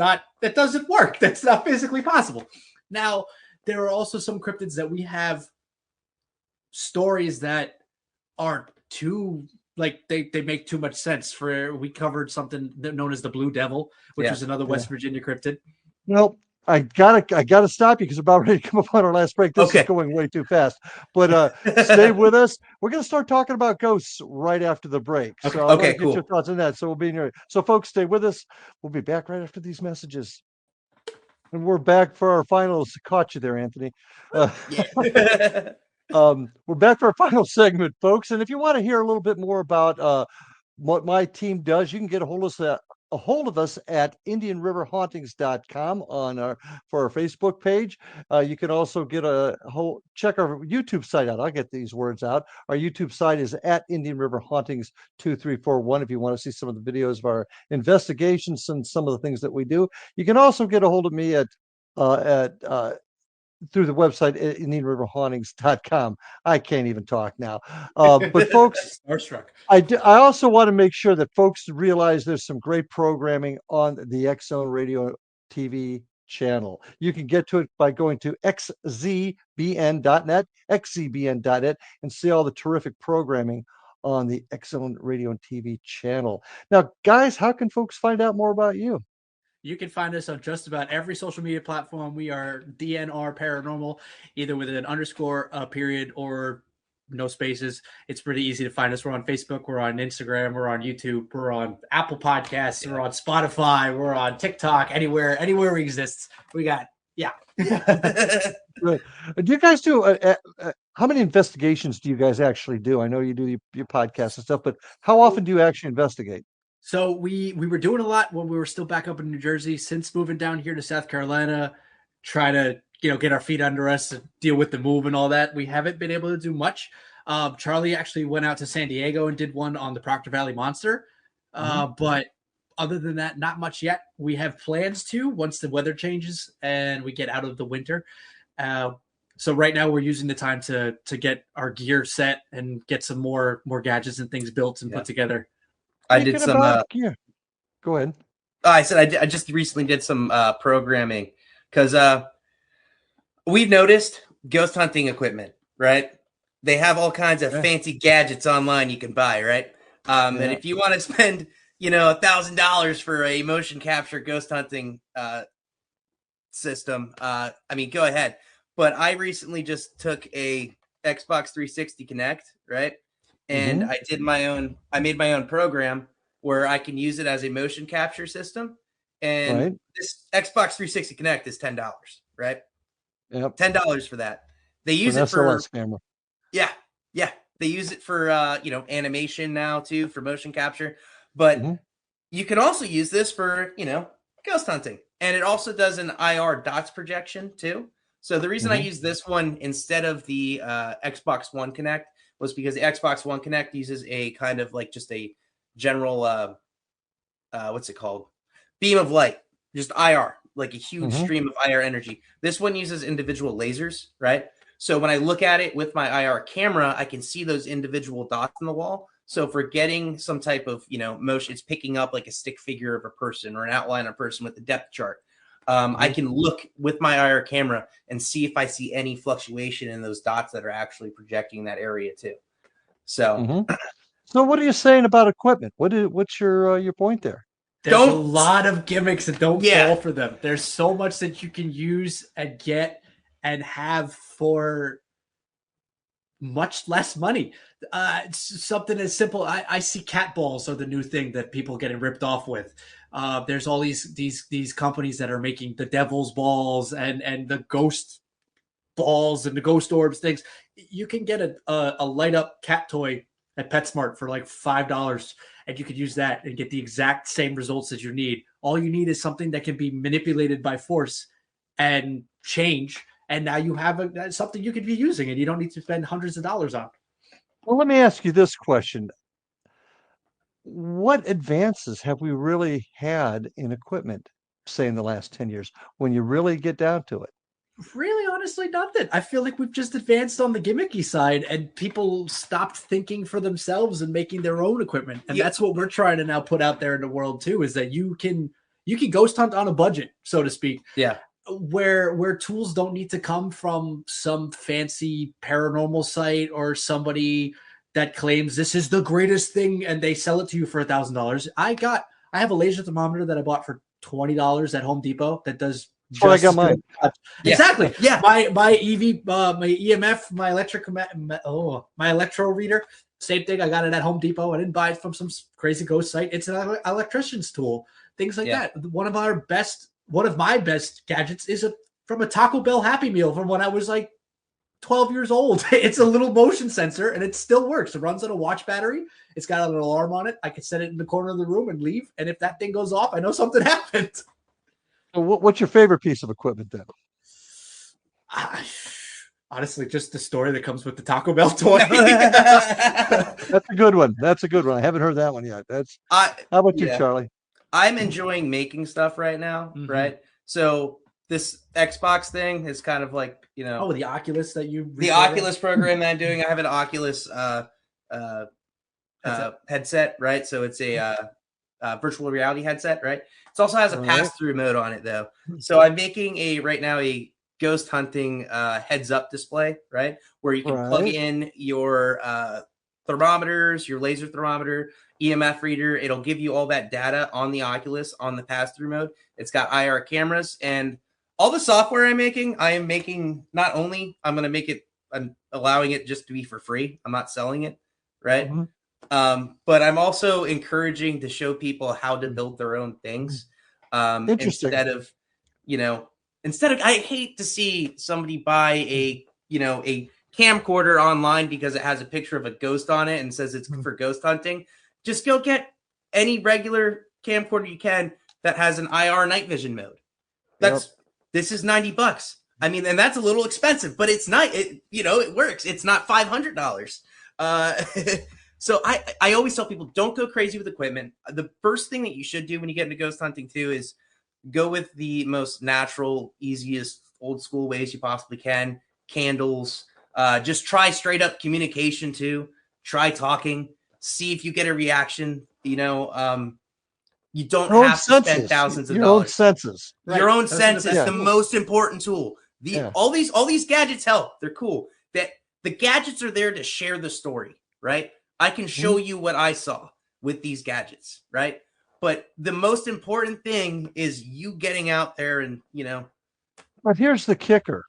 doesn't work. That's not physically possible. Now, there are also some cryptids that we have stories that are too, like, they make too much sense. We covered something known as the Blue Devil, which is another West Virginia cryptid. Well, I gotta stop you because we're about ready to come up on our last break. This is going way too fast. But stay with us. We're gonna start talking about ghosts right after the break. So I want to get your thoughts on that. So we'll be in here. So folks, stay with us. We'll be back right after these messages. And we're back for our finals. Caught you there, Anthony. We're back for our final segment, folks. And if you want to hear a little bit more about what my team does, you can get a hold of us at IndianRiverHauntings.com for our Facebook page. You can also check our YouTube site out. I'll get these words out. Our YouTube site is at Indian River Hauntings 2341. If you want to see some of the videos of our investigations and some of the things that we do, you can also get a hold of me through the website at IndianRiverHauntings.com. I can't even talk now. But folks, starstruck. I also want to make sure that folks realize there's some great programming on the X-Zone Radio TV channel. You can get to it by going to xzbn.net, and see all the terrific programming on the X-Zone Radio and TV channel. Now, guys, how can folks find out more about you? You can find us on just about every social media platform. We are DNR Paranormal, either with an underscore, period, or no spaces. It's pretty easy to find us. We're on Facebook. We're on Instagram. We're on YouTube. We're on Apple Podcasts. We're on Spotify. We're on TikTok. Anywhere we exist. We got, Right. Do you guys do, how many investigations do you guys actually do? I know you do your podcasts and stuff, but how often do you actually investigate? So we were doing a lot when we were still back up in New Jersey. Since moving down here to South Carolina, try to get our feet under us and deal with the move and all that, we haven't been able to do much. Charlie actually went out to San Diego and did one on the Proctor Valley Monster. But other than that, not much yet. We have plans to once the weather changes and we get out of the winter. So right now we're using the time to get our gear set and get some more gadgets and things built and put together. I did some. Go ahead. I said I just recently did some programming because we've noticed ghost hunting equipment, right? They have all kinds of fancy gadgets online you can buy, right? And if you want to spend, $1,000 for a motion capture ghost hunting system, go ahead. But I recently just took a Xbox 360 Kinect, right? And I made my own program where I can use it as a motion capture system. And this Xbox 360 Kinect is $10, right? Yep. $10 for that. They use it for camera. Yeah. They use it for animation now too, for motion capture. But you can also use this for, ghost hunting. And it also does an IR dots projection too. So the reason I use this one instead of the Xbox One Kinect was because the Xbox One Kinect uses a kind of like just a general what's it called? Beam of light, just IR, like a huge stream of IR energy. This one uses individual lasers, right? So when I look at it with my IR camera, I can see those individual dots on the wall. So for getting some type of, motion, it's picking up like a stick figure of a person or an outline of a person with a depth chart. I can look with my IR camera and see if I see any fluctuation in those dots that are actually projecting that area too. So, so what are you saying about equipment? What's your point there? There's a lot of gimmicks and don't fall for them. There's so much that you can use and get and have for much less money. Something as simple. I see cat balls are the new thing that people getting ripped off with. There's all these companies that are making the devil's balls and the ghost balls and the ghost orbs things. You can get a light up cat toy at PetSmart for like $5, and you could use that and get the exact same results that you need. All you need is something that can be manipulated by force and change. And now you have something you could be using, and you don't need to spend hundreds of dollars on. Well, let me ask you this question. What advances have we really had in equipment, say in the last 10 years, when you really get down to it? Really, honestly, nothing. I feel like we've just advanced on the gimmicky side, and people stopped thinking for themselves and making their own equipment. And that's what we're trying to now put out there in the world too, is that you can ghost hunt on a budget, so to speak. Yeah. Where tools don't need to come from some fancy paranormal site or somebody that claims this is the greatest thing and they sell it to you for $1,000. I have a laser thermometer that I bought for $20 at Home Depot that does just I got mine. Exactly. Yeah. My EV, my EMF, my my electro reader, same thing. I got it at Home Depot. I didn't buy it from some crazy ghost site. It's an electrician's tool. Things like that. One of my best gadgets is from a Taco Bell Happy Meal from when I was like 12 years old. It's a little motion sensor and it still works. It runs on a watch battery. It's got an alarm on it. I can set it in the corner of the room and leave. And if that thing goes off, I know something happened. What's your favorite piece of equipment then? Honestly, just the story that comes with the Taco Bell toy. That's a good one. I haven't heard that one yet. How about you, Charlie? I'm enjoying making stuff right now, right? So this Xbox thing is kind of like, the Oculus the Oculus program that I'm doing. I have an Oculus headset, right? So it's a virtual reality headset, right? It also has a pass-through mode on it, though. So I'm making a ghost hunting heads up display, right? Where you can plug in your thermometers, your laser thermometer, EMF reader. It'll give you all that data on the Oculus on the pass-through mode. It's got IR cameras, and all the software I am making not only, I'm going to make it, I'm allowing it just to be for free. I'm not selling it, right? But I'm also encouraging to show people how to build their own things. Instead of, I hate to see somebody buy a camcorder online because it has a picture of a ghost on it and says it's for ghost hunting. Just go get any regular camcorder you can that has an IR night vision mode. This is $90. I mean, and that's a little expensive, but it's not, it works. It's not $500. So I always tell people, don't go crazy with equipment. The first thing that you should do when you get into ghost hunting too is go with the most natural, easiest, old school ways you possibly can. Candles. Just try straight up communication too. Try talking. See if you get a reaction. You don't have to spend thousands of dollars. Your own senses. Your own sense is the most important tool. All these gadgets help. They're cool. That the gadgets are there to share the story, right? I can show you what I saw with these gadgets, right? But the most important thing is you getting out there and, But here's the kicker.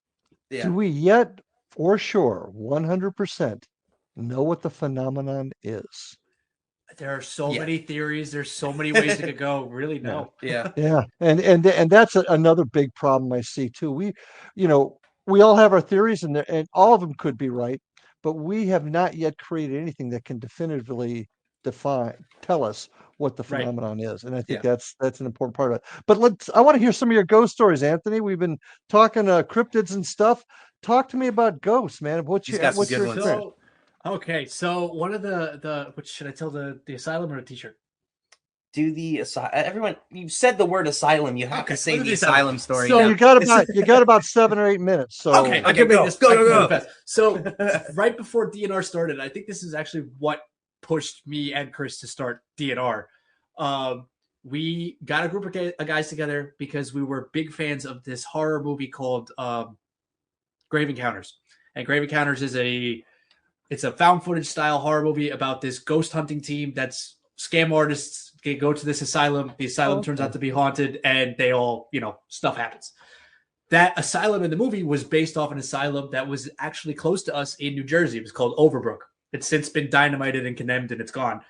Yeah. Do we yet, for sure, 100% know what the phenomenon is? There are so many theories. There's so many ways it could go. Really, no. Yeah. And that's another big problem I see too. We all have our theories and all of them could be right, but we have not yet created anything that can definitively tell us what the phenomenon is. And I think that's an important part of it. But I want to hear some of your ghost stories, Anthony. We've been talking cryptids and stuff. Talk to me about ghosts, man. What's your experience? So one of the which should I tell the asylum or the t-shirt? do the everyone. You said the word asylum. You have to say the asylum story. So you got about 7 or 8 minutes. So okay, I can make this go. fast. So right before DNR started, I think this is actually what pushed me and Chris to start DNR. We got a group of guys together because we were big fans of this horror movie called Grave Encounters. And Grave Encounters is it's a found footage style horror movie about this ghost hunting team that's scam artists. They go to this asylum. The asylum turns out to be haunted, and they all, stuff happens. That asylum in the movie was based off an asylum that was actually close to us in New Jersey. It was called Overbrook. It's since been dynamited and condemned, and it's gone.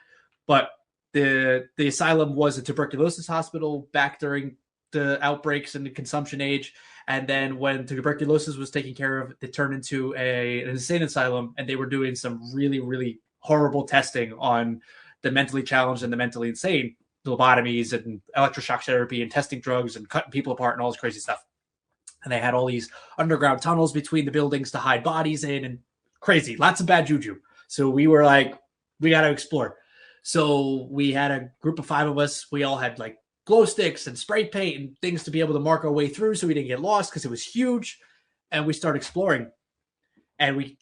But the asylum was a tuberculosis hospital back during the outbreaks and the consumption age. And then when tuberculosis was taken care of, it turned into an insane asylum, and they were doing some really, really horrible testing on the mentally challenged and the mentally insane, lobotomies and electroshock therapy and testing drugs and cutting people apart and all this crazy stuff. And they had all these underground tunnels between the buildings to hide bodies in, and crazy, lots of bad juju. So we were like, we got to explore. So we had a group of 5 of us. We all had like glow sticks and spray paint and things to be able to mark our way through so we didn't get lost because it was huge. And we started exploring. And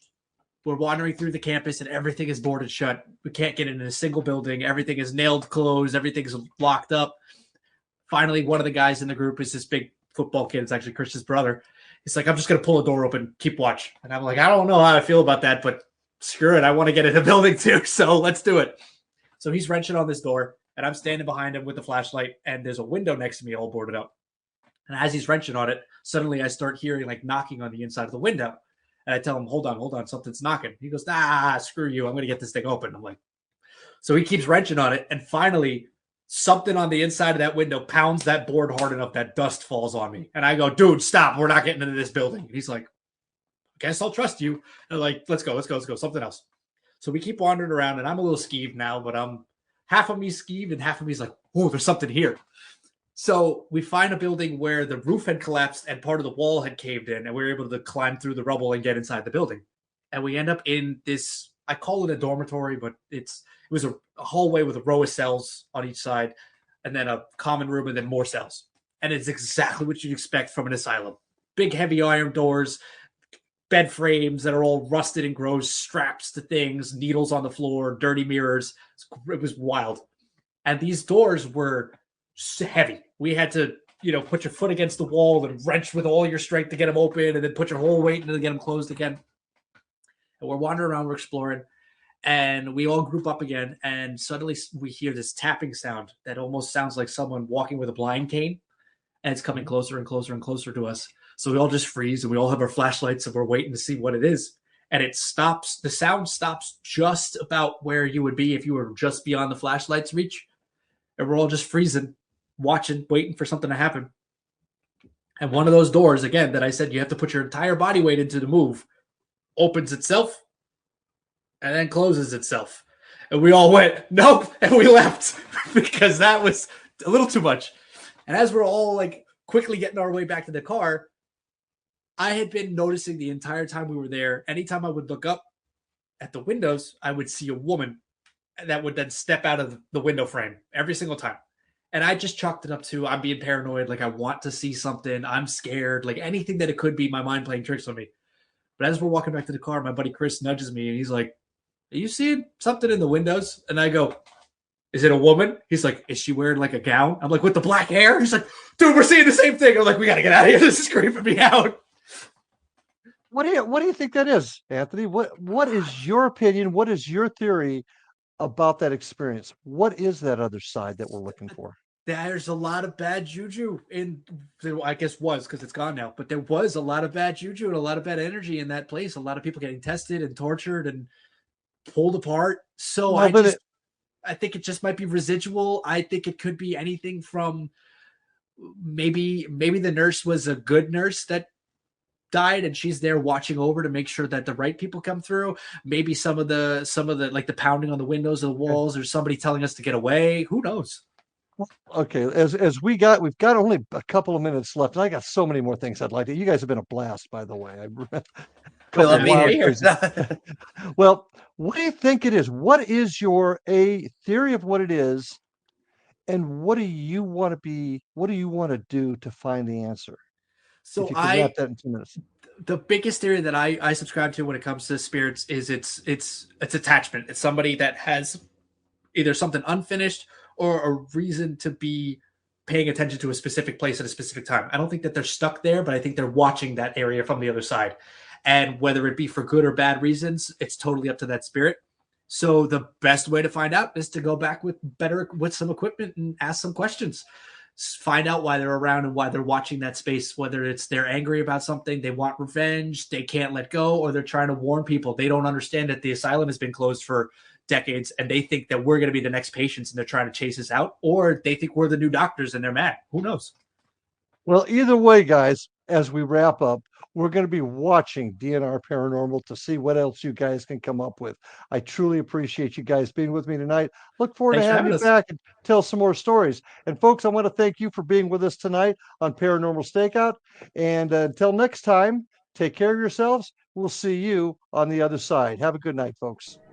we're wandering through the campus, and everything is boarded shut. We can't get into a single building. Everything is nailed closed. Everything's locked up. Finally, one of the guys in the group is this big football kid. It's actually Chris's brother. He's like, I'm just going to pull a door open, keep watch. And I'm like, I don't know how I feel about that, but screw it. I want to get in the building too, so let's do it. So he's wrenching on this door, and I'm standing behind him with the flashlight, and there's a window next to me all boarded up. And as he's wrenching on it, suddenly I start hearing like knocking on the inside of the window. And I tell him, hold on, something's knocking. He goes, screw you. I'm going to get this thing open. I'm like, so he keeps wrenching on it. And finally, something on the inside of that window pounds that board hard enough that dust falls on me. And I go, dude, stop. We're not getting into this building. And he's like, I guess I'll trust you. And I'm like, let's go. Something else. So we keep wandering around, and I'm a little skeeved now, but half of me's skeeved and half of me's like, oh, there's something here. So we find a building where the roof had collapsed and part of the wall had caved in, and we were able to climb through the rubble and get inside the building. And we end up in this, I call it a dormitory, but it was a hallway with a row of cells on each side, and then a common room, and then more cells. And it's exactly what you'd expect from an asylum. Big, heavy iron doors, bed frames that are all rusted and gross, straps to things, needles on the floor, dirty mirrors. It was wild. And these doors were heavy. We had to, put your foot against the wall and wrench with all your strength to get them open, and then put your whole weight to get them closed again. And we're wandering around, we're exploring, and we all group up again. And suddenly we hear this tapping sound that almost sounds like someone walking with a blind cane, and it's coming closer and closer and closer to us. So we all just freeze, and we all have our flashlights, and we're waiting to see what it is. And it stops. The sound stops just about where you would be if you were just beyond the flashlight's reach. And we're all just freezing, watching, waiting for something to happen. And one of those doors, again, that I said you have to put your entire body weight into to move, opens itself and then closes itself. And we all went, nope, and we left because that was a little too much. And as we're all like quickly getting our way back to the car, I had been noticing the entire time we were there, anytime I would look up at the windows, I would see a woman that would then step out of the window frame every single time. And I just chalked it up to, I'm being paranoid. Like, I want to see something. I'm scared. Like, anything that it could be, my mind playing tricks on me. But as we're walking back to the car, my buddy Chris nudges me, and he's like, are you seeing something in the windows? And I go, is it a woman? He's like, is she wearing like a gown? I'm like, with the black hair? He's like, dude, we're seeing the same thing. I'm like, we got to get out of here. This is creeping me out. What do you think that is, Anthony? What is your opinion? What is your theory about that experience? What is that other side that we're looking for? There's a lot of bad juju I guess because it's gone now, but there was a lot of bad juju and a lot of bad energy in that place. A lot of people getting tested and tortured and pulled apart. So well, I think it just might be residual. I think it could be anything from maybe the nurse was a good nurse that died and she's there watching over to make sure that the right people come through. Maybe some of the like the pounding on the windows of the walls, or somebody telling us to get away. Who knows? Okay, as we've got only a couple of minutes left, and I got so many more things I'd like to. You guys have been a blast, by the way. Well, what do you think it is? What is your theory of what it is? And what do you want to be? What do you want to do to find the answer? So if you could wrap that in 2 minutes. The biggest theory that I subscribe to when it comes to spirits is it's attachment. It's somebody that has either something unfinished or a reason to be paying attention to a specific place at a specific time. I don't think that they're stuck there, but I think they're watching that area from the other side. And whether it be for good or bad reasons, it's totally up to that spirit. So the best way to find out is to go back with some equipment and ask some questions. Find out why they're around and why they're watching that space, whether it's they're angry about something, they want revenge, they can't let go, or they're trying to warn people. They don't understand that the asylum has been closed for decades and they think that we're going to be the next patients and they're trying to chase us out, or they think we're the new doctors and they're mad. Who knows? Well, either way, guys, as we wrap up, we're going to be watching DNR Paranormal to see what else you guys can come up with. I truly appreciate you guys being with me tonight. Look forward Thanks to for having you having us. back and tell some more stories. And folks, I want to thank you for being with us tonight on Paranormal Stakeout. And until next time, take care of yourselves. We'll see you on the other side. Have a good night, folks.